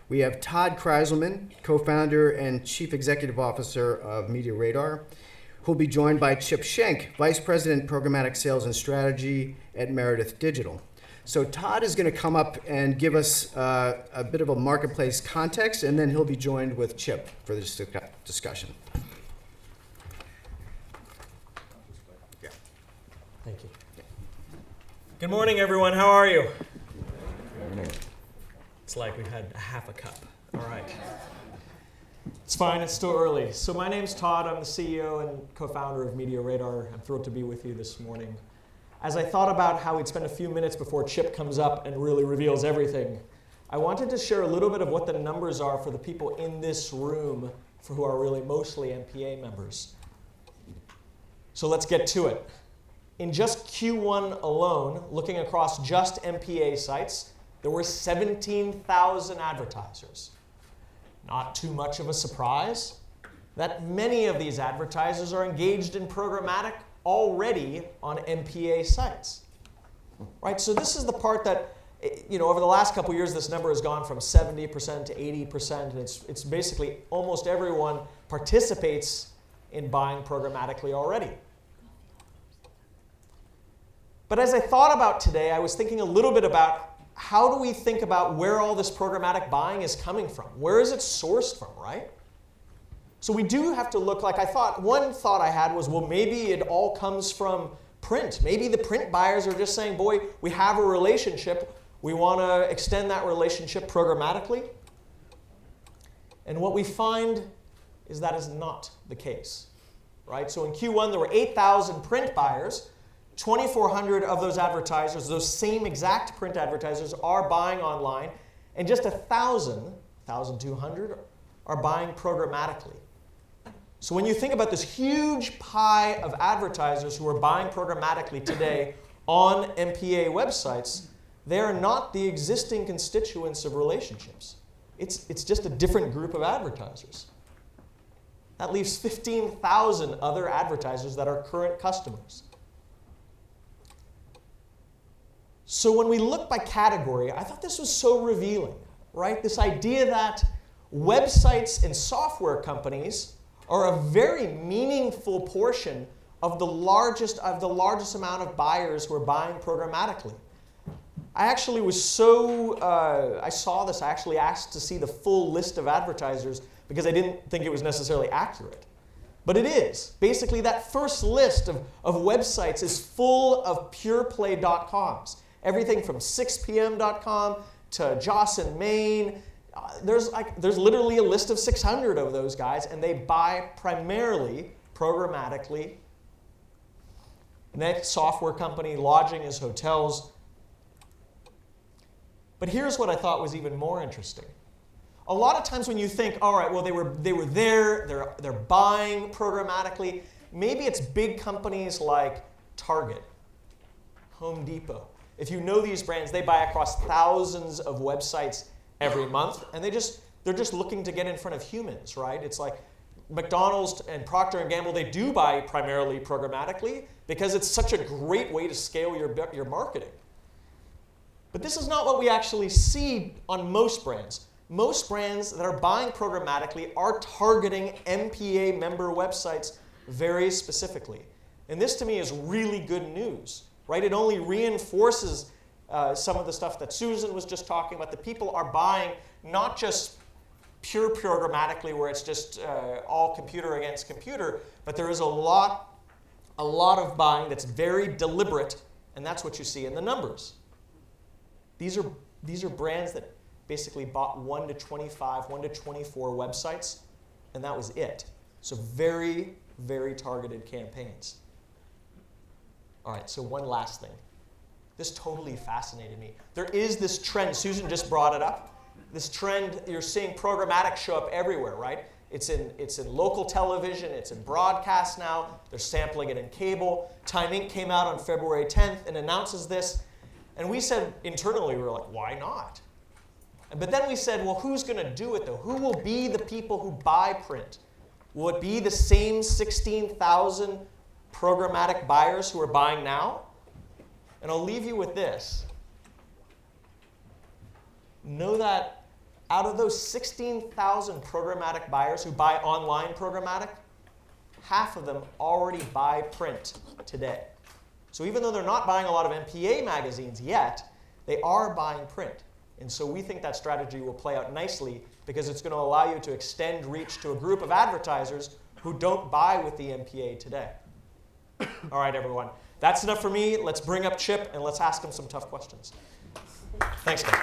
We have Todd Krizelman, co-founder and chief executive officer of MediaRadar, who'll be joined by Chip Schenck, vice president, programmatic sales and strategy at Meredith Digital. So Todd is going to come up and give us a bit of a marketplace context, and then he'll be joined with Chip for this discussion. Yeah. Thank you. Good morning, everyone. How are you? It's like we've had half a cup. All right. It's fine. It's still early. So my name's Todd. I'm the CEO and co-founder of MediaRadar. I'm thrilled to be with you this morning. As I thought about how we'd spend a few minutes before Chip comes up and really reveals everything, I wanted to share a little bit of what the numbers are for the people in this room who are really mostly MPA members. So let's get to it. In just Q1 alone, looking across just MPA sites, there were 17,000 advertisers. Not too much of a surprise that many of these advertisers are engaged in programmatic already on MPA sites. Right? So this is the part that, over the last couple years, this number has gone from 70% to 80%, and it's basically almost everyone participates in buying programmatically already. But as I thought about today, I was thinking a little bit about how do we think about where all this programmatic buying is coming from? Where is it sourced from, right? So we do have to look like one thought I had was, well, maybe it all comes from print. Maybe the print buyers are just saying, boy, we have a relationship. We want to extend that relationship programmatically. And what we find is that is not the case, right? So in Q1, there were 8,000 print buyers. 2,400 of those advertisers, those same exact print advertisers, are buying online, and just 1,200 are buying programmatically. So when you think about this huge pie of advertisers who are buying programmatically today on MPA websites, they are not the existing constituents of relationships. It's just a different group of advertisers. That leaves 15,000 other advertisers that are current customers. So when we look by category, I thought this was so revealing, right? This idea that websites and software companies are a very meaningful portion of the largest amount of buyers who are buying programmatically. I actually was I saw this, I actually asked to see the full list of advertisers because I didn't think it was necessarily accurate. But it is. Basically, that first list of websites is full of pureplay.coms. Everything from 6pm.com to Joss and Main. There's literally a list of 600 of those guys, and they buy primarily programmatically. Next software company, lodging is hotels. But here's what I thought was even more interesting. A lot of times when you think, all right, well, they were there, they're buying programmatically, maybe it's big companies like Target, Home Depot. If you know these brands, they buy across thousands of websites every month, and they're just looking to get in front of humans, right? It's like McDonald's and Procter & Gamble, they do buy primarily programmatically because it's such a great way to scale your marketing. But this is not what we actually see on most brands. Most brands that are buying programmatically are targeting MPA member websites very specifically. And this to me is really good news. Right? It only reinforces some of the stuff that Susan was just talking about. The people are buying not just pure programmatically where it's just all computer against computer, but there is a lot of buying that's very deliberate, and that's what you see in the numbers. These are brands that basically bought 1 to 25, 1 to 24 websites, and that was it. So very, very targeted campaigns. All right, so one last thing. This totally fascinated me. There is this trend, Susan just brought it up, this trend, you're seeing programmatic show up everywhere, right? It's in local television, it's in broadcast now, they're sampling it in cable. Time Inc. came out on February 10th and announces this, and we said internally, we were like, why not? But then we said, well, who's going to do it though? Who will be the people who buy print? Will it be the same 16,000 programmatic buyers who are buying now? And I'll leave you with this. Know that out of those 16,000 programmatic buyers who buy online programmatic, half of them already buy print today. So even though they're not buying a lot of MPA magazines yet, they are buying print. And so we think that strategy will play out nicely because it's going to allow you to extend reach to a group of advertisers who don't buy with the MPA today. All right, everyone. That's enough for me. Let's bring up Chip and let's ask him some tough questions. Thanks, guys.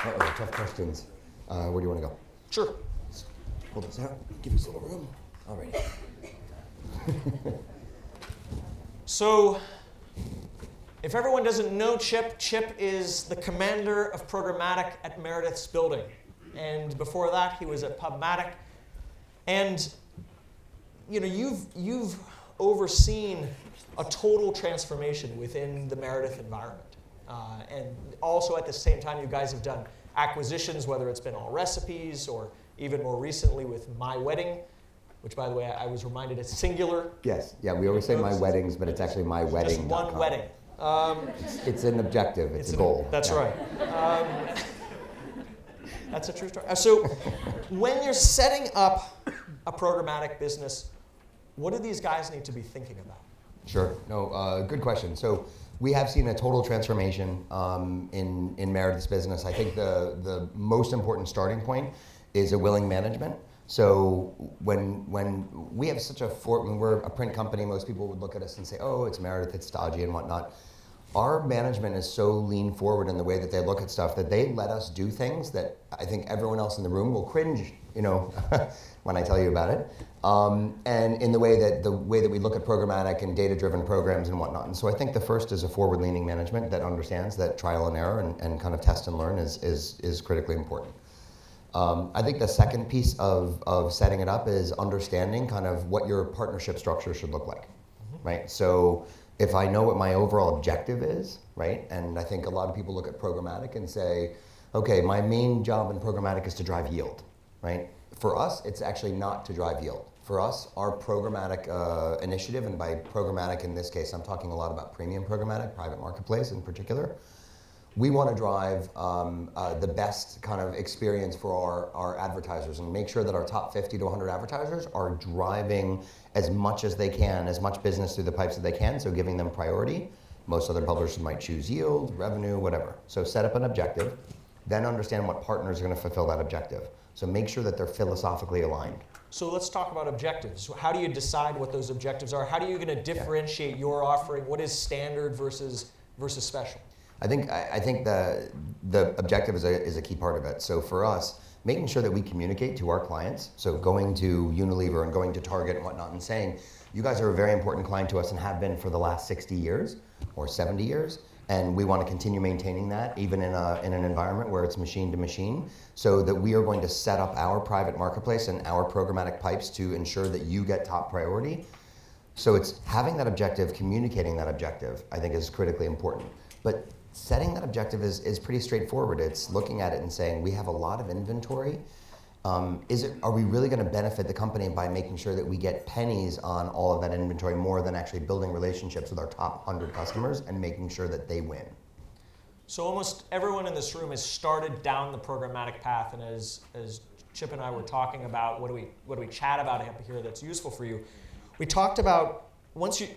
Uh-oh, tough questions. Where do you want to go? Sure. Hold this out. Give us a little room. All right. So, if everyone doesn't know Chip, Chip is the commander of programmatic at Meredith's building. And before that, he was at Pubmatic. And you know, you've overseen a total transformation within the Meredith environment. And also at the same time, you guys have done acquisitions, whether it's been All Recipes or even more recently with My Wedding, which, by the way, I was reminded it's singular. Yes. Yeah, we always say my weddings, but it's actually my wedding. Just one wedding. It's an objective. It's a goal. That's right. That's a true story. So when you're setting up a programmatic business, what do these guys need to be thinking about? Sure. No, good question. So we have seen a total transformation in Meredith's business. I think the most important starting point is a willing management. So when we have such when we're a print company, most people would look at us and say, oh, it's Meredith, it's stodgy and whatnot. Our management is so lean forward in the way that they look at stuff that they let us do things that I think everyone else in the room will cringe, you know, when I tell you about it. And in the way that we look at programmatic and data-driven programs and whatnot. And so I think the first is a forward-leaning management that understands that trial and error and kind of test and learn is critically important. I think the second piece of setting it up is understanding kind of what your partnership structure should look like, right? So if I know what my overall objective is, right? And I think a lot of people look at programmatic and say, okay, my main job in programmatic is to drive yield, right? For us, it's actually not to drive yield. For us, our programmatic initiative, and by programmatic in this case, I'm talking a lot about premium programmatic, private marketplace in particular. We want to drive the best kind of experience for our advertisers and make sure that our top 50 to 100 advertisers are driving as much as they can, as much business through the pipes that they can, so giving them priority. Most other publishers might choose yield, revenue, whatever. So set up an objective, then understand what partners are going to fulfill that objective. So make sure that they're philosophically aligned. So let's talk about objectives. How do you decide what those objectives are? How are you going to differentiate your offering? What is standard versus special? I think the objective is a key part of it. So for us, making sure that we communicate to our clients, so going to Unilever and going to Target and whatnot and saying, you guys are a very important client to us and have been for the last 60 years or 70 years, and we want to continue maintaining that even in an environment where it's machine to machine, so that we are going to set up our private marketplace and our programmatic pipes to ensure that you get top priority. So it's having that objective, communicating that objective, I think is critically important. But setting that objective is pretty straightforward. It's looking at it and saying, we have a lot of inventory. Are we really going to benefit the company by making sure that we get pennies on all of that inventory more than actually building relationships with our top 100 customers and making sure that they win? So almost everyone in this room has started down the programmatic path, and as Chip and I were talking about, what do we chat about up here that's useful for you? We talked about once you,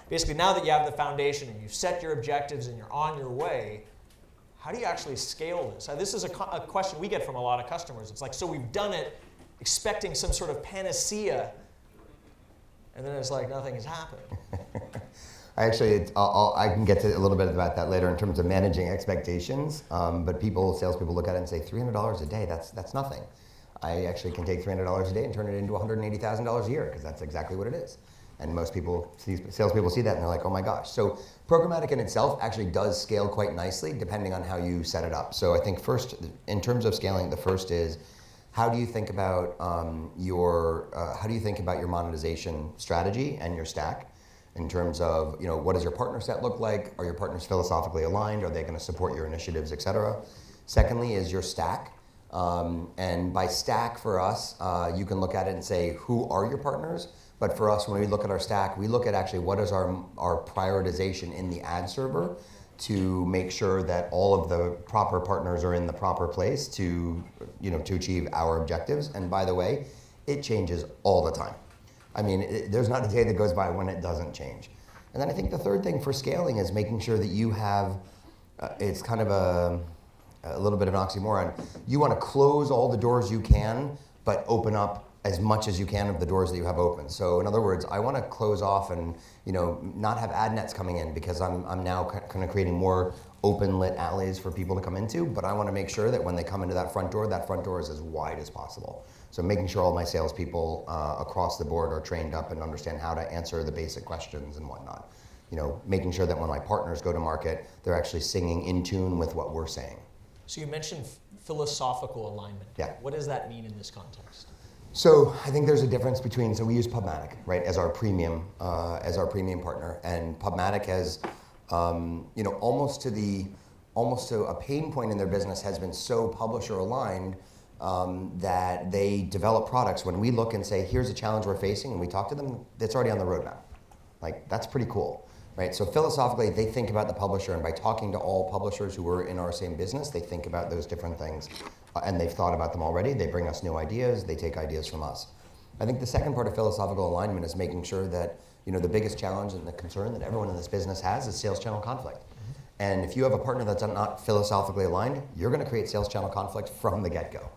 basically now that you have the foundation and you've set your objectives and you're on your way, how do you actually scale this? This is a question we get from a lot of customers. It's like, so we've done it expecting some sort of panacea, and then it's like nothing has happened. I can get to a little bit about that later in terms of managing expectations, but salespeople look at it and say, $300 a day, that's nothing. I actually can take $300 a day and turn it into $180,000 a year, because that's exactly what it is. And most salespeople see that and they're like, oh my gosh. So programmatic in itself actually does scale quite nicely depending on how you set it up. So I think first, in terms of scaling, the first is, how do you think about your monetization strategy and your stack in terms of, what does your partner set look like? Are your partners philosophically aligned? Are they going to support your initiatives, et cetera? Secondly is your stack. And by stack for us, you can look at it and say, who are your partners? But for us, when we look at our stack, we look at actually what is our prioritization in the ad server to make sure that all of the proper partners are in the proper place to, to achieve our objectives. And by the way, it changes all the time. I mean, there's not a day that goes by when it doesn't change. And then I think the third thing for scaling is making sure that you have, it's kind of a little bit of an oxymoron. You want to close all the doors you can, but open up as much as you can of the doors that you have open. So in other words, I want to close off and not have ad nets coming in because I'm now kind of creating more open lit alleys for people to come into, but I want to make sure that when they come into that front door is as wide as possible. So making sure all my salespeople across the board are trained up and understand how to answer the basic questions and whatnot. Making sure that when my partners go to market, they're actually singing in tune with what we're saying. So you mentioned philosophical alignment. Yeah. What does that mean in this context? So I think there's a difference between, so we use Programmatic, right, as our premium partner, and Programmatic has, almost to a pain point in their business has been so publisher aligned that they develop products. When we look and say, here's a challenge we're facing, and we talk to them, it's already on the roadmap. Like, that's pretty cool, right? So philosophically, they think about the publisher, and by talking to all publishers who are in our same business, they think about those different things. And they've thought about them already. They bring us new ideas. They take ideas from us. I think the second part of philosophical alignment is making sure that the biggest challenge and the concern that everyone in this business has is sales channel conflict. Mm-hmm. And if you have a partner that's not philosophically aligned, you're going to create sales channel conflict from the get-go.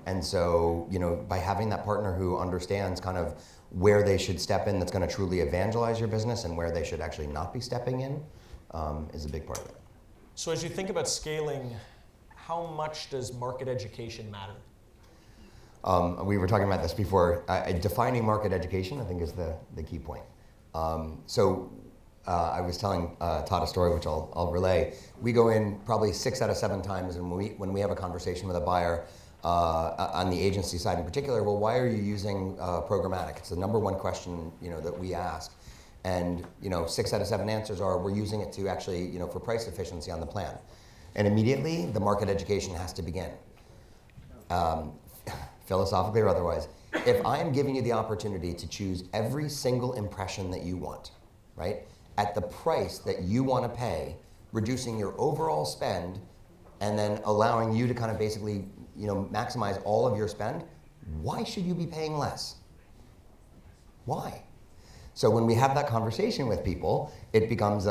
And so, by having that partner who understands kind of where they should step in that's going to truly evangelize your business and where they should actually not be stepping in is a big part of it. So as you think about scaling, how much does market education matter? We were talking about this before. Defining market education, I think, is the key point. I was telling Todd a story, which I'll relay. We go in probably 6 out of 7 times, and when we have a conversation with a buyer, on the agency side in particular, well, why are you using programmatic? It's the number one question that we ask. And 6 out of 7 answers are, we're using it to actually, for price efficiency on the plan. And immediately, the market education has to begin. Philosophically or otherwise, if I am giving you the opportunity to choose every single impression that you want, right, at the price that you want to pay, reducing your overall spend, and then allowing you to kind of basically, maximize all of your spend, why should you be paying less? Why? So when we have that conversation with people, it becomes,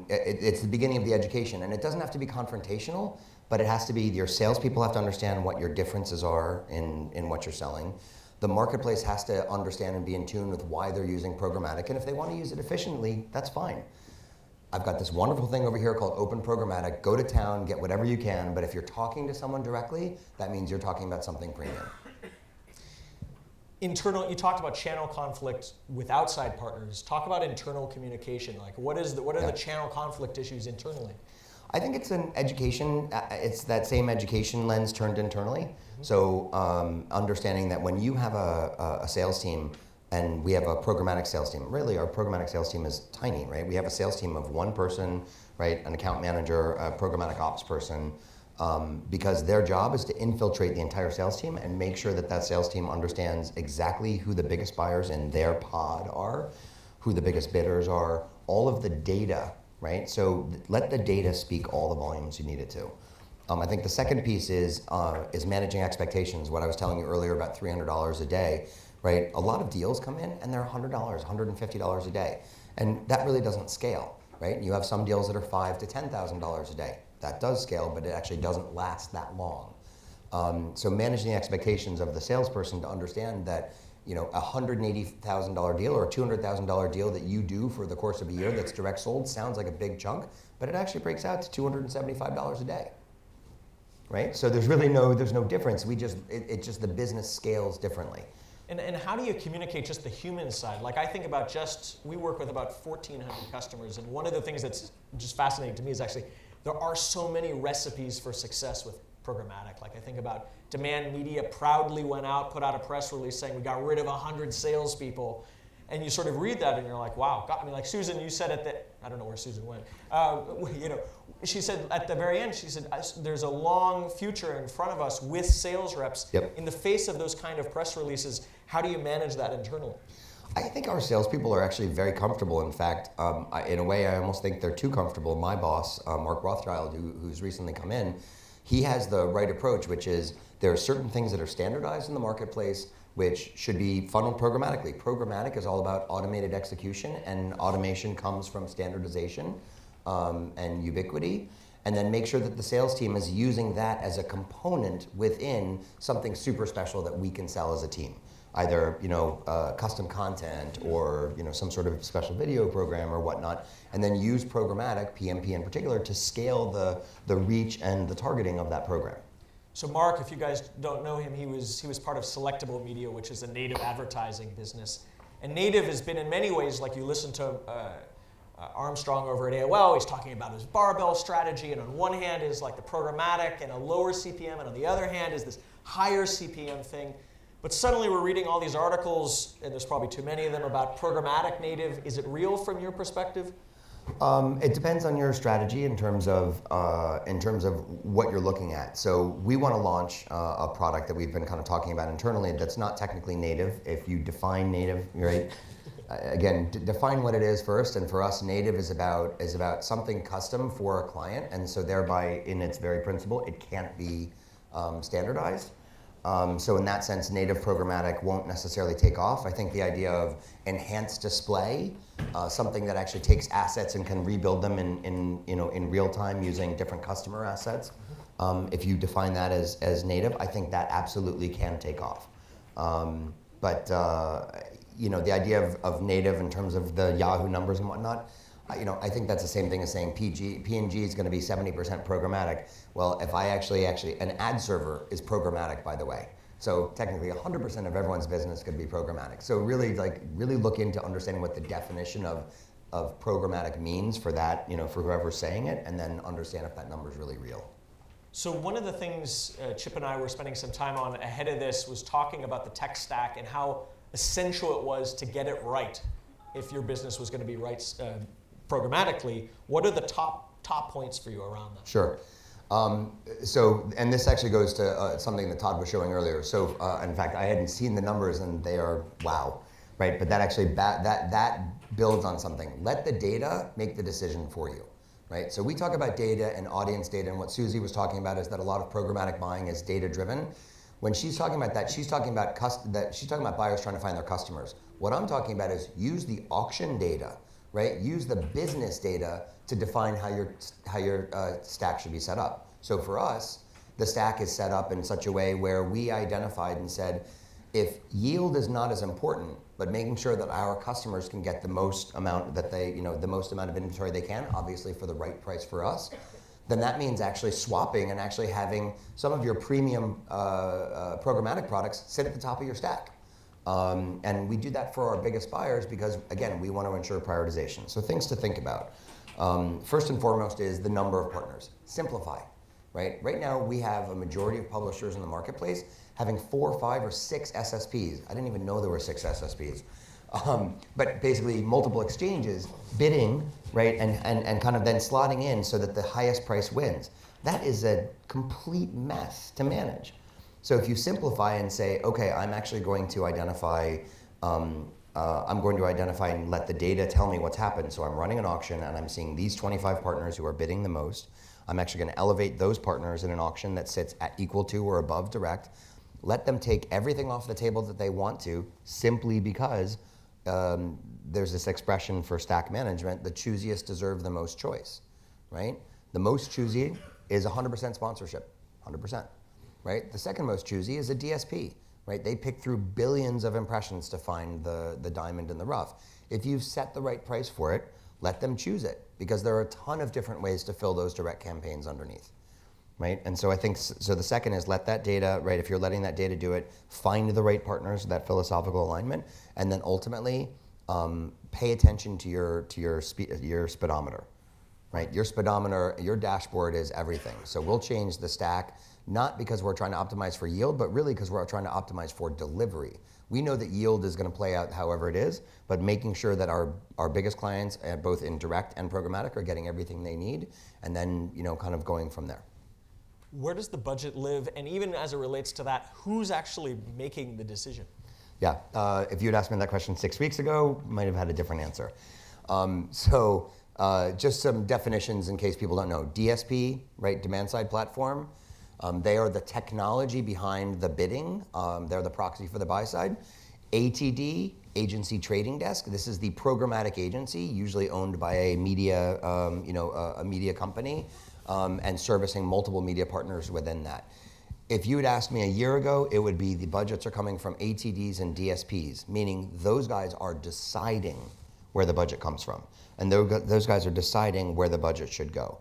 it's the beginning of the education. And it doesn't have to be confrontational, but it has to be, your salespeople have to understand what your differences are in what you're selling. The marketplace has to understand and be in tune with why they're using programmatic. And if they want to use it efficiently, that's fine. I've got this wonderful thing over here called Open Programmatic. Go to town, get whatever you can. But if you're talking to someone directly, that means you're talking about something premium. You talked about channel conflict with outside partners. Talk about internal communication. Like, what are the channel conflict issues internally? I think it's an education. It's that same education lens turned internally. Mm-hmm. So understanding that when you have a sales team, and we have a programmatic sales team. Really, our programmatic sales team is tiny, right? We have a sales team of 1 person, right? An account manager, a programmatic ops person, because their job is to infiltrate the entire sales team and make sure that sales team understands exactly who the biggest buyers in their pod are, who the biggest bidders are, all of the data, right? So let the data speak all the volumes you need it to. I think the second piece is managing expectations. What I was telling you earlier about $300 a day. Right? A lot of deals come in and they're $100, $150 a day. And that really doesn't scale, right? You have some deals that are $5,000 to $10,000 a day. That does scale, but it actually doesn't last that long. So managing the expectations of the salesperson to understand that a $180,000 deal or a $200,000 deal that you do for the course of a year that's direct sold sounds like a big chunk, but it actually breaks out to $275 a day. Right? So there's no difference. It's just the business scales differently. And how do you communicate just the human side? Like, I think about we work with about 1,400 customers, and one of the things that's just fascinating to me is actually there are so many recipes for success with programmatic. Like, I think about Demand Media proudly went out, put out a press release saying we got rid of 100 salespeople. And you sort of read that and you're like, wow. God, I mean, like Susan, you said I don't know where Susan went. She said at the very end, she said, there's a long future in front of us with sales reps. Yep. In the face of those kind of press releases, how do you manage that internally? I think our salespeople are actually very comfortable. In fact, in a way, I almost think they're too comfortable. My boss, Mark Rothschild, who's recently come in, he has the right approach, which is there are certain things that are standardized in the marketplace which should be funneled programmatically. Programmatic is all about automated execution, and automation comes from standardization and ubiquity. And then make sure that the sales team is using that as a component within something super special that we can sell as a team. Either custom content or some sort of special video program or whatnot, and then use programmatic, PMP in particular, to scale the reach and the targeting of that program. So Mark, if you guys don't know him, he was part of Selectable Media, which is a native advertising business. And native has been in many ways, like you listen to Armstrong over at AOL, he's talking about his barbell strategy, and on one hand is like the programmatic and a lower CPM, and on the other hand is this higher CPM thing. But suddenly we're reading all these articles, and there's probably too many of them, about programmatic native. Is it real from your perspective? It depends on your strategy in terms of what you're looking at. So we want to launch a product that we've been kind of talking about internally that's not technically native. If you define native, right? Again, define what it is first. And for us, native is about something custom for a client, and so thereby, in its very principle, it can't be standardized. So in that sense, native programmatic won't necessarily take off. I think the idea of enhanced display, something that actually takes assets and can rebuild them in real time using different customer assets. If you define that as native, I think that absolutely can take off. But the idea of native in terms of the Yahoo numbers and whatnot, I think that's the same thing as saying P&G is going to be 70% programmatic. Well, if I actually an ad server is programmatic, by the way. So technically 100% of everyone's business could be programmatic. So really look into understanding what the definition of programmatic means for that, for whoever's saying it, and then understand if that number is really real. So one of the things Chip and I were spending some time on ahead of this was talking about the tech stack and how essential it was to get it right if your business was going to be right programmatically. What are the top points for you around that? Sure. And this actually goes to something that Todd was showing earlier. So in fact, I hadn't seen the numbers, and they are wow, right? But that actually that builds on something. Let the data make the decision for you, right? So we talk about data and audience data, and what Susie was talking about is that a lot of programmatic buying is data driven. When she's talking about that, she's talking about buyers trying to find their customers. What I'm talking about is use the auction data. Right? Use the business data to define how your stack should be set up. So for us, the stack is set up in such a way where we identified and said, if yield is not as important, but making sure that our customers can get the most amount that the most amount of inventory they can, obviously for the right price for us, then that means actually swapping and actually having some of your premium programmatic products sit at the top of your stack. And we do that for our biggest buyers because, again, we want to ensure prioritization. So things to think about. First and foremost is the number of partners. Simplify, right? Right now, we have a majority of publishers in the marketplace having 4, 5, or 6 SSPs. I didn't even know there were 6 SSPs. But basically, multiple exchanges bidding, right, and kind of then slotting in so that the highest price wins. That is a complete mess to manage. So if you simplify and say, okay, I'm actually going to identify, and let the data tell me what's happened. So I'm running an auction and I'm seeing these 25 partners who are bidding the most. I'm actually going to elevate those partners in an auction that sits at equal to or above direct. Let them take everything off the table that they want to, simply because there's this expression for stack management, the choosiest deserve the most choice, right? The most choosy is 100% sponsorship, 100%. Right? The second most choosy is a DSP, right? They pick through billions of impressions to find the diamond in the rough. If you've set the right price for it, let them choose it, because there are a ton of different ways to fill those direct campaigns underneath, right? And so I think, so the second is let that data, right? If you're letting that data do it, find the right partners, that philosophical alignment, and then ultimately pay attention to your speedometer, right? Your speedometer, your dashboard is everything. So we'll change the stack, not because we're trying to optimize for yield, but really because we're trying to optimize for delivery. We know that yield is going to play out however it is, but making sure that our biggest clients, both in direct and programmatic, are getting everything they need, and then kind of going from there. Where does the budget live? And even as it relates to that, who's actually making the decision? Yeah, if you had asked me that question 6 weeks ago, might have had a different answer. Just some definitions in case people don't know. DSP, right, demand side platform. They are the technology behind the bidding. They're the proxy for the buy side. ATD, Agency Trading Desk. This is the programmatic agency, usually owned by a media, a media company, and servicing multiple media partners within that. If you had asked me a year ago, it would be the budgets are coming from ATDs and DSPs, meaning those guys are deciding where the budget comes from. And those guys are deciding where the budget should go.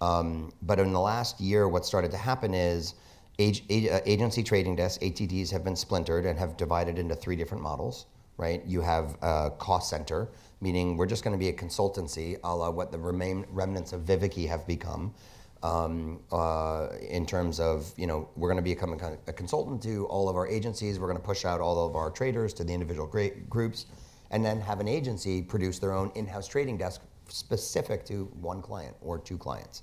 But in the last year, what started to happen is agency trading desks, ATDs, have been splintered and have divided into 3 different models, right? You have a cost center, meaning we're just going to be a consultancy, a la what the remnants of Viviki have become. In terms of, we're going to become a consultant to all of our agencies. We're going to push out all of our traders to the individual groups, and then have an agency produce their own in-house trading desk specific to one client or 2 clients.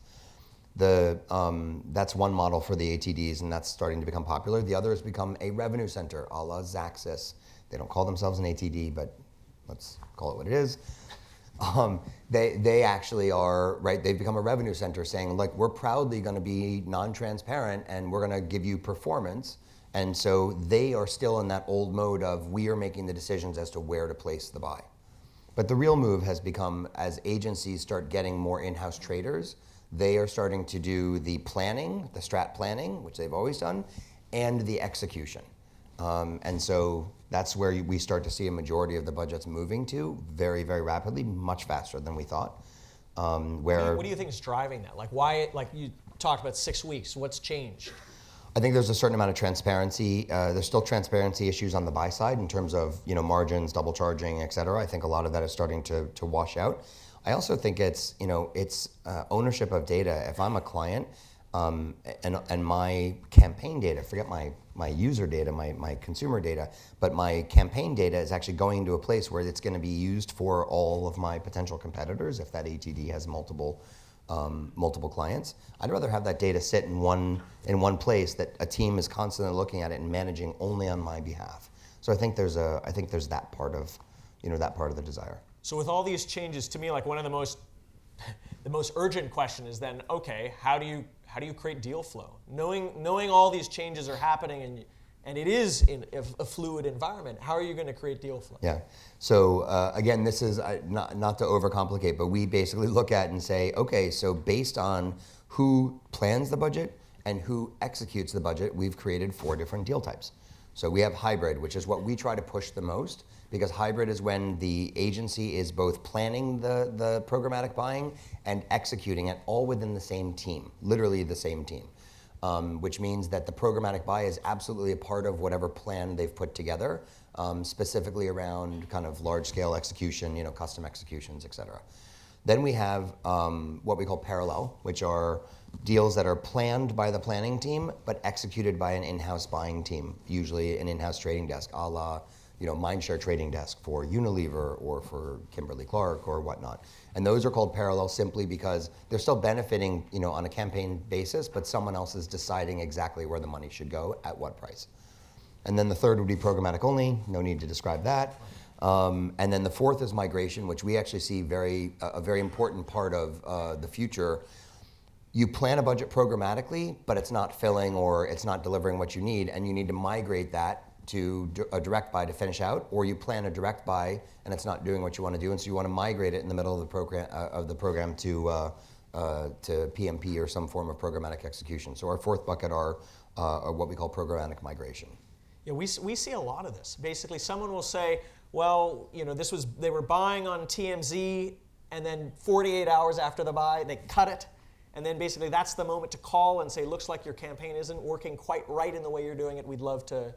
That's one model for the ATDs, and that's starting to become popular. The other has become a revenue center, a la Xaxis. They don't call themselves an ATD, but let's call it what it is. They actually are, right, they've become a revenue center saying, like, we're proudly going to be non-transparent and we're going to give you performance. And so they are still in that old mode of we are making the decisions as to where to place the buy. But the real move has become, as agencies start getting more in-house traders, they are starting to do the planning, the strat planning, which they've always done, and the execution. And so that's where we start to see a majority of the budgets moving to very, very rapidly, much faster than we thought. What do you think is driving that? Like why? Like you talked about 6 weeks. What's changed? I think there's a certain amount of transparency. There's still transparency issues on the buy side in terms of margins, double charging, et cetera. I think a lot of that is starting to wash out. I also think it's ownership of data. If I'm a client and my campaign data, forget my user data, my consumer data, but my campaign data is actually going to a place where it's going to be used for all of my potential competitors if that ATD has multiple clients. I'd rather have that data sit in one place that a team is constantly looking at it and managing only on my behalf. So I think there's that part of the desire. So with all these changes, to me, like one of the most urgent question is then, okay, how do you create deal flow? Knowing all these changes are happening and it is in a fluid environment, how are you going to create deal flow? Yeah. So again, this is not to overcomplicate, but we basically look at and say, okay, so based on who plans the budget and who executes the budget, we've created 4 different deal types. So we have hybrid, which is what we try to push the most, because hybrid is when the agency is both planning the programmatic buying and executing it all within the same team, literally the same team, which means that the programmatic buy is absolutely a part of whatever plan they've put together, specifically around kind of large-scale execution, custom executions, et cetera. Then we have what we call parallel, which are deals that are planned by the planning team, but executed by an in-house buying team, usually an in-house trading desk, a la Mindshare Trading Desk for Unilever or for Kimberly-Clark or whatnot. And those are called parallel simply because they're still benefiting, on a campaign basis, but someone else is deciding exactly where the money should go at what price. And then the third would be programmatic only. No need to describe that. And then the fourth is migration, which we actually see a very important part of the future. You plan a budget programmatically, but it's not filling or it's not delivering what you need, and you need to migrate that to a direct buy to finish out, or you plan a direct buy and it's not doing what you want to do, and so you want to migrate it in the middle of the program to PMP or some form of programmatic execution. So our fourth bucket are what we call programmatic migration. Yeah, we see a lot of this. Basically, someone will say, well, they were buying on TMZ, and then 48 hours after the buy, they cut it. And then basically that's the moment to call and say, looks like your campaign isn't working quite right in the way you're doing it. We'd love to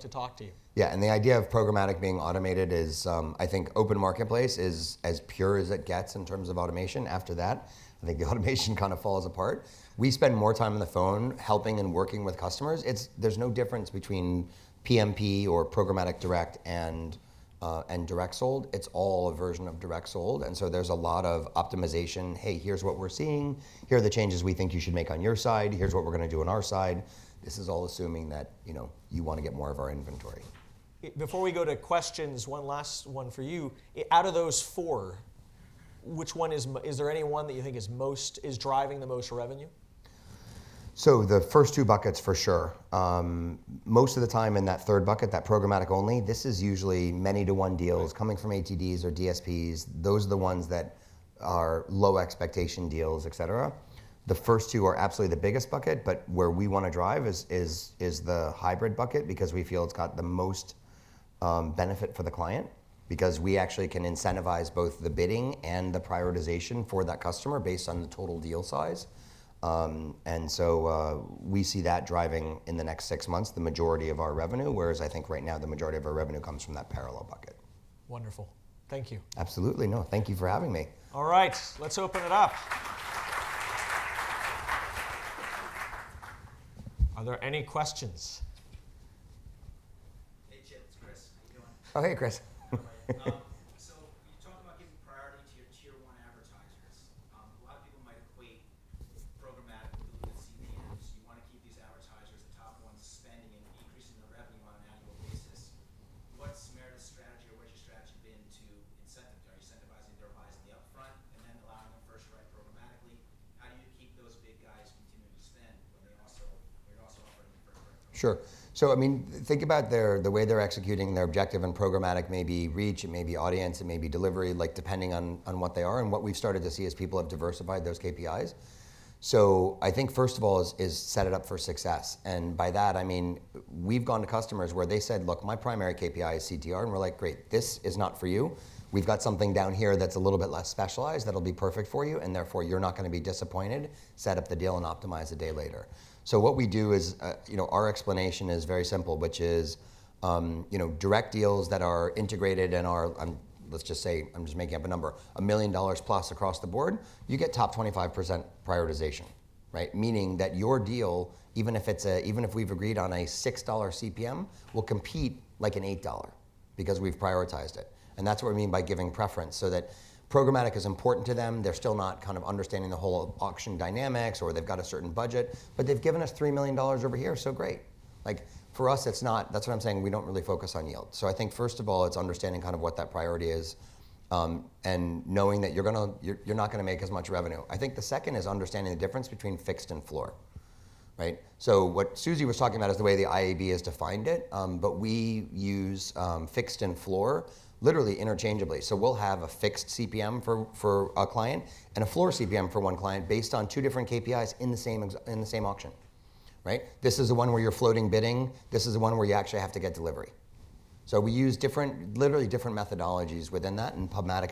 talk to you. Yeah, and the idea of programmatic being automated is, I think open marketplace is as pure as it gets in terms of automation. After that, I think the automation kind of falls apart. We spend more time on the phone helping and working with customers. There's no difference between PMP or programmatic direct and direct sold. It's all a version of direct sold, and so there's a lot of optimization. Hey, here's what we're seeing. Here are the changes we think you should make on your side. Here's what we're going to do on our side. This is all assuming that you want to get more of our inventory. Before we go to questions, one last one for you. Out of those four, which one is there any one that you think is driving the most revenue? So the first two buckets for sure. Most of the time in that third bucket, that programmatic only, this is usually many to one deals coming from ATDs or DSPs. Those are the ones that are low expectation deals, et cetera. The first two are absolutely the biggest bucket, but where we want to drive is the hybrid bucket, because we feel it's got the most benefit for the client, because we actually can incentivize both the bidding and the prioritization for that customer based on the total deal size. And so we see that driving in the next 6 months the majority of our revenue, whereas I think right now the majority of our revenue comes from that parallel bucket. Wonderful. Thank you. Absolutely. No, thank you for having me. All right, let's open it up. Are there any questions? Hey Chip, it's Chris. How you doing? Oh, hey, Chris. So you talk about giving priority to your tier one advertisers. A lot of people might equate programmatic with CPMs. You want to keep these advertisers the top ones spending and increasing their revenue on an annual basis. What's Meredith's strategy, or what's your strategy been to incentivize? Are you incentivizing their buys in the upfront and then allowing them first right programmatically? How do you keep those big guys continuing to spend when you're also offering them first right? Sure. So, I mean, think about the way they're executing their objective in programmatic. May be reach, it may be audience, it may be delivery, like depending on what they are. And what we've started to see is people have diversified those KPIs. So I think first of all is set it up for success. And by that, I mean, we've gone to customers where they said, look, my primary KPI is CTR. And we're like, great, this is not for you. We've got something down here that's a little bit less specialized that'll be perfect for you. And therefore, you're not going to be disappointed. Set up the deal and optimize a day later. So what we do is, our explanation is very simple, which is, direct deals that are integrated and are, let's just say, I'm just making up a number, $1 million plus across the board, you get top 25% prioritization, right? Meaning that your deal, even if we've agreed on a $6 CPM, will compete like an $8 because we've prioritized it. And that's what we mean by giving preference, so that programmatic is important to them. They're still not kind of understanding the whole auction dynamics, or they've got a certain budget, but they've given us $3 million over here, so great. Like for us, it's not, that's what I'm saying, we don't really focus on yield. So I think first of all, it's understanding kind of what that priority is, and knowing that you're not gonna make as much revenue. I think the second is understanding the difference between fixed and floor, right? So what Susie was talking about is the way the IAB has defined it, but we use fixed and floor literally interchangeably. So we'll have a fixed CPM for a client and a floor CPM for one client based on two different KPIs in the same auction, right? This is the one where you're floating bidding. This is the one where you actually have to get delivery. So we use literally different methodologies within that, and Programmatic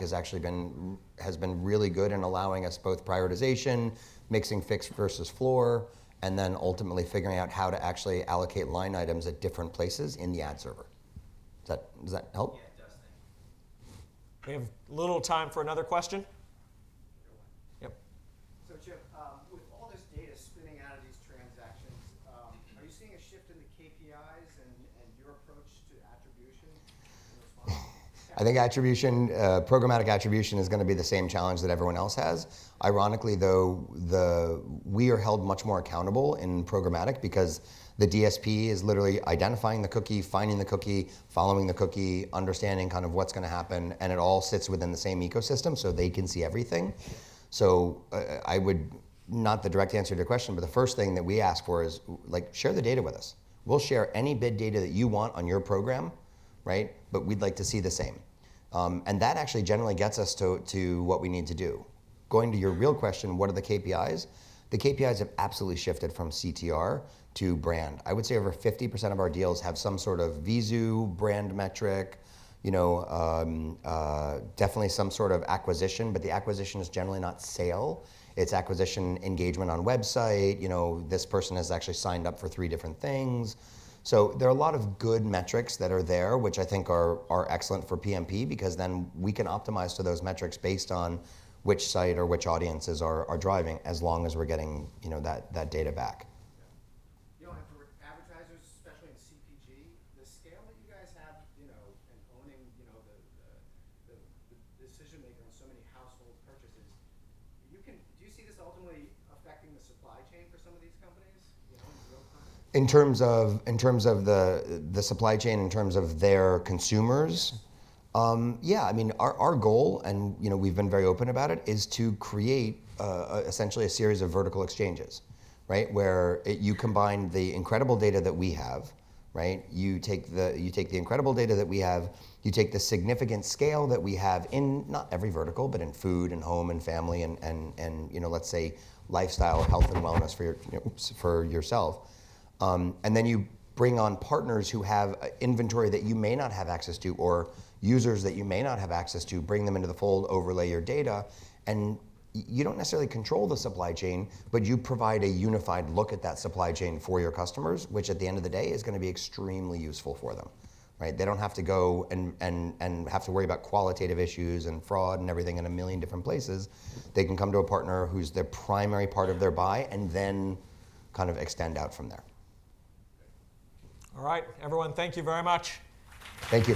has been really good in allowing us both prioritization, mixing fixed versus floor, and then ultimately figuring out how to actually allocate line items at different places in the ad server. Does that help? Yeah, it does. Thank you. We have a little time for another question. Yep. So Chip, with all this data spinning out of these transactions, are you seeing a shift in the KPIs and your approach to attribution in response? I think programmatic attribution is going to be the same challenge that everyone else has. Ironically, though, we are held much more accountable in programmatic because the DSP is literally identifying the cookie, finding the cookie, following the cookie, understanding kind of what's going to happen, and it all sits within the same ecosystem, so they can see everything. So I would, not the direct answer to your question, but the first thing that we ask for is like share the data with us. We'll share any bid data that you want on your program, right? But we'd like to see the same. And that actually generally gets us to what we need to do. Going to your real question, what are the KPIs? The KPIs have absolutely shifted from CTR to brand. I would say over 50% of our deals have some sort of Visu brand metric, definitely some sort of acquisition, but the acquisition is generally not sale. It's acquisition engagement on website. This person has actually signed up for 3 different things. So there are a lot of good metrics that are there, which I think are excellent for PMP, because then we can optimize to those metrics based on which site or which audiences are driving, as long as we're getting that data back. And for advertisers, especially in CPG, the scale that you guys have, and owning, the decision maker on so many household purchases, do you see this ultimately affecting the supply chain for some of these companies, in real time? In terms of the supply chain, in terms of their consumers, yeah, I mean our goal, and we've been very open about it, is to create essentially a series of vertical exchanges, right? Where you combine the incredible data that we have, right? You take the incredible data that we have, you take the significant scale that we have in not every vertical, but in food and home and family and let's say lifestyle, health and wellness for yourself. And then you bring on partners who have inventory that you may not have access to, or users that you may not have access to, bring them into the fold, overlay your data, and you don't necessarily control the supply chain, but you provide a unified look at that supply chain for your customers, which at the end of the day is going to be extremely useful for them, right? They don't have to go and have to worry about qualitative issues and fraud and everything in a million different places. They can come to a partner who's their primary part of their buy and then kind of extend out from there. All right, everyone, thank you very much. Thank you.